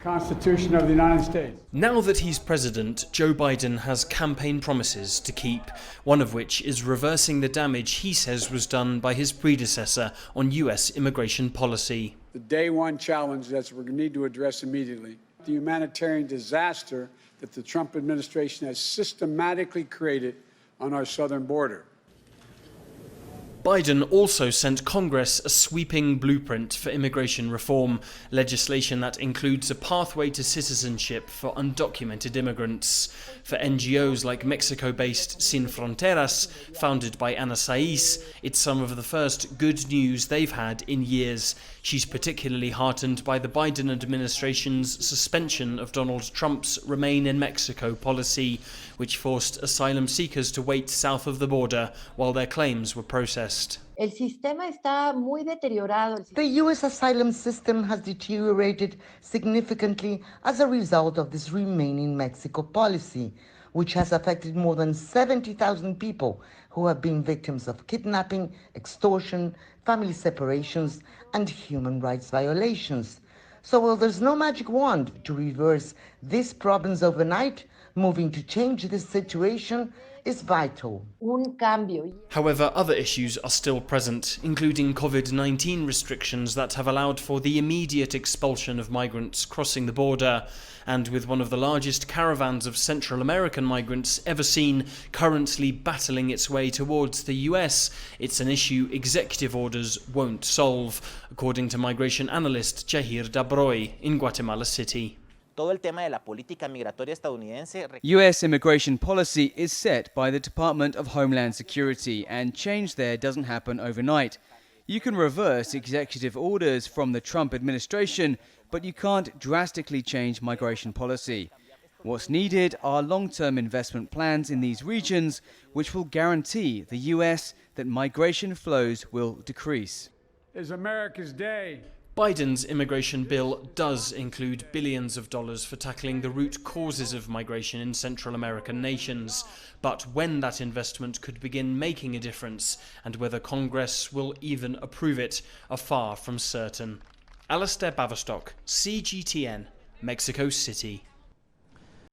Constitution of the United States. Now that he's president, Joe Biden has campaign promises to keep, one of which is reversing the damage he says was done by his predecessor on US immigration policy. The day one challenge that we're going to need to address immediately, the humanitarian disaster that the Trump administration has systematically created on our southern border. Biden also sent Congress a sweeping blueprint for immigration reform, legislation that includes a pathway to citizenship for undocumented immigrants. For NGOs like Mexico-based Sin Fronteras, founded by Ana Saiz, it's some of the first good news they've had in years. She's particularly heartened by the Biden administration's suspension of Donald Trump's Remain in Mexico policy, which forced asylum seekers to wait south of the border while their claims were processed. El sistema está muy deteriorado. The U.S. asylum system has deteriorated significantly as a result of this Remain in Mexico policy, which has affected more than 70,000 people who have been victims of kidnapping, extortion, family separations, and human rights violations. So while there's no magic wand to reverse these problems overnight, moving to change this situation is vital. Un cambio. However, other issues are still present, including COVID-19 restrictions that have allowed for the immediate expulsion of migrants crossing the border. And with one of the largest caravans of Central American migrants ever seen currently battling its way towards the US, it's an issue executive orders won't solve, according to migration analyst Jair Dabroy in Guatemala City. Todo el tema de la política migratoria estadounidense. U.S. immigration policy is set by the Department of Homeland Security, and change there doesn't happen overnight. You can reverse executive orders from the Trump administration, but you can't drastically change migration policy. What's needed are long-term investment plans in these regions, which will guarantee the U.S. that migration flows will decrease. It's America's day. Biden's immigration bill does include billions of dollars for tackling the root causes of migration in Central American nations. But when that investment could begin making a difference, and whether Congress will even approve it, are far from certain. Alistair Baverstock, CGTN, Mexico City.